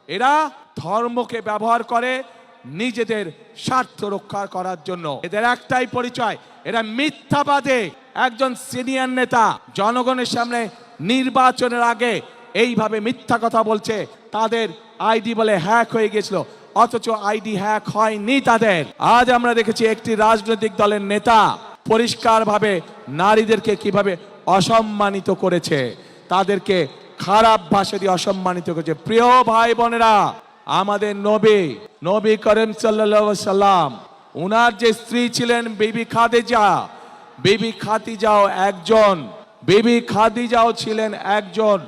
এরা ধর্মকে ব্যবহার করে নিজেদের স্বার্থ রক্ষা করার জন্য। এদের একটাই পরিচয়, এরা মিথ্যাবাদী। একজন সিনিয়র নেতা জনগণের সামনে নির্বাচনের আগে এইভাবে মিথ্যা কথা বলছে, তাদের আইডি বলে হ্যাক হয়ে গেছিল, অথচ আইডি হ্যাক হয়নি তাদের। আজ আমরা দেখেছি একটি রাজনৈতিক দলের নেতা পরিষ্কারভাবে নারীদেরকে কিভাবে অসম্মানিত করেছে, তাদেরকে খারাপ ভাষা দিয়ে অসম্মানিত করেছে। প্রিয় ভাই বোনেরা, আমাদের নবী করিম সাল্লাল্লাহু আলাইহি সাল্লাম, উনার যে স্ত্রী ছিলেন বিবি খাদিজা, বিবি খাদিজাও ছিলেন একজন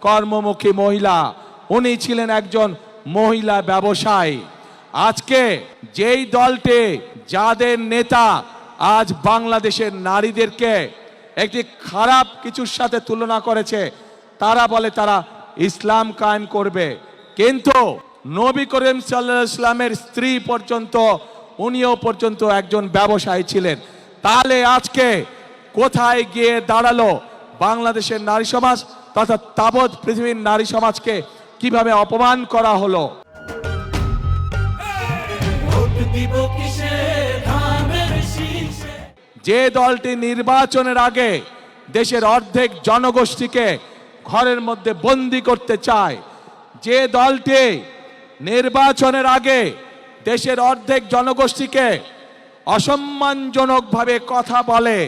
কর্মমুখী মহিলা। উনি ছিলেন একজন মহিলা ব্যবসায়ী। আজকে যেই দলটি, যাদের নেতা আজ বাংলাদেশের নারীদেরকে একটি খারাপ কিছুর সাথে তুলনা করেছে, তারা বলে তারা ইসলাম কায়েম করবে, কিন্তু নবী করিম সাল্লাল্লাহু আলাইহি সাল্লামের স্ত্রী পর্যন্ত, উনিও পর্যন্ত একজন ব্যবসায়ী ছিলেন। তাহলে আজকে কোথায় গিয়ে দাঁড়ালো বাংলাদেশের নারী সমাজ তথা তাবৎ পৃথিবীর নারী সমাজকে কিভাবে অপমান করা হলো। যে দলটি নির্বাচনের আগে দেশের অর্ধেক জনগোষ্ঠীকে ঘরের মধ্যে বন্দী করতে চায়, যে দলটি নির্বাচনের আগে দেশের অর্ধেক জনগোষ্ঠীকে অসম্মানজনকভাবে কথা বলে,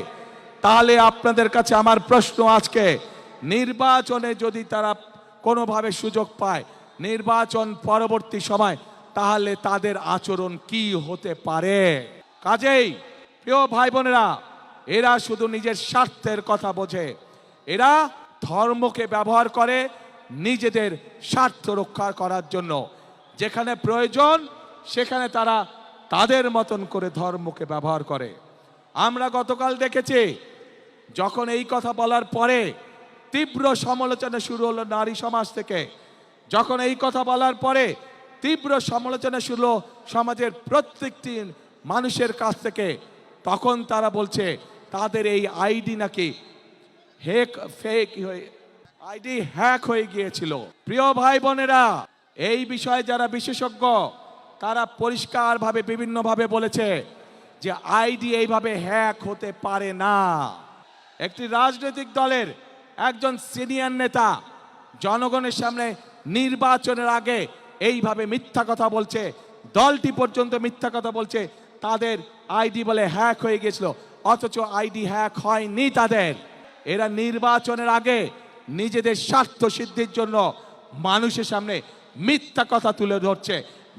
তাহলে আপনাদের কাছে আমার প্রশ্ন, আজকে নির্বাচনে যদি তারা কোনোভাবে সুযোগ পায় নির্বাচন পরবর্তী সময়, তাহলে তাদের আচরণ কি হতে পারে? কাজেই প্রিয় ভাই বোনেরা, এরা শুধু নিজের স্বার্থের কথা বোঝে, এরা ধর্মকে ব্যবহার করে নিজেদের স্বার্থ রক্ষা করার জন্য। যেখানে প্রয়োজন সেখানে তারা তাদের মতন করে ধর্মকে ব্যবহার করে। আমরা গতকাল দেখেছি, যখন এই কথা বলার পরে তীব্র সমালোচনা শুরু হলো নারী সমাজ থেকে, যখন এই কথা বলার পরে তীব্র সমালোচনা শুরু হলো সমাজের প্রত্যেকটি মানুষের কাছ থেকে, তখন তারা বলছে তাদের এই আইডি নাকি আইডি হ্যাক হয়ে গিয়েছিল। প্রিয় ভাই বোনেরা, এই বিষয়ে যারা বিশেষজ্ঞ তারা পরিষ্কারভাবে বিভিন্নভাবে বলেছে যে আইডি এইভাবে হ্যাক হতে পারে না। একটি রাজনৈতিক দলের একজন সিনিয়র নেতা জনগণের সামনে নির্বাচনের আগে এইভাবে মিথ্যা কথা বলছে, দলটি পর্যন্ত মিথ্যা কথা বলছে, তাদের আইডি বলে হ্যাক হয়ে গেছিল, অথচ আইডি হ্যাক হয়নি তাদের। এরা নির্বাচনের আগে নিজেদের স্বার্থ সিদ্ধির জন্য মানুষের সামনে মিথ্যা কথা তুলে ধরছে,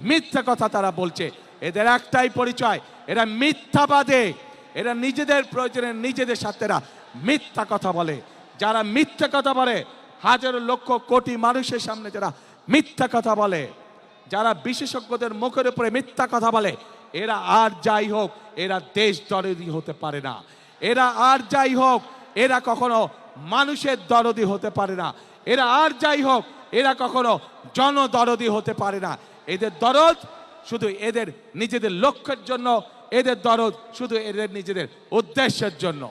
মিথ্যা কথা তারা বলছে। এদের একটাই পরিচয়, এরা মিথ্যাবাদী। এরা নিজেদের প্রয়োজনে নিজেদের স্বার্থেরা মিথ্যা কথা বলে। যারা মিথ্যা কথা বলে, হাজারো লক্ষ কোটি মানুষের সামনে যারা মিথ্যা কথা বলে, যারা বিশেষজ্ঞদের মুখের উপরে মিথ্যা কথা বলে, এরা আর যাই হোক, এরা দেশ দরদি হতে পারে না। এরা আর যাই হোক, এরা কখনো মানুষের দরদি হতে পারে না। এরা আর যাই হোক, এরা কখনো জনদরদি হতে পারে না। এদের দরদ শুধু এদের নিজেদের লক্ষ্যের জন্য, এদের দরদ শুধু এদের নিজেদের উদ্দেশ্যের জন্য।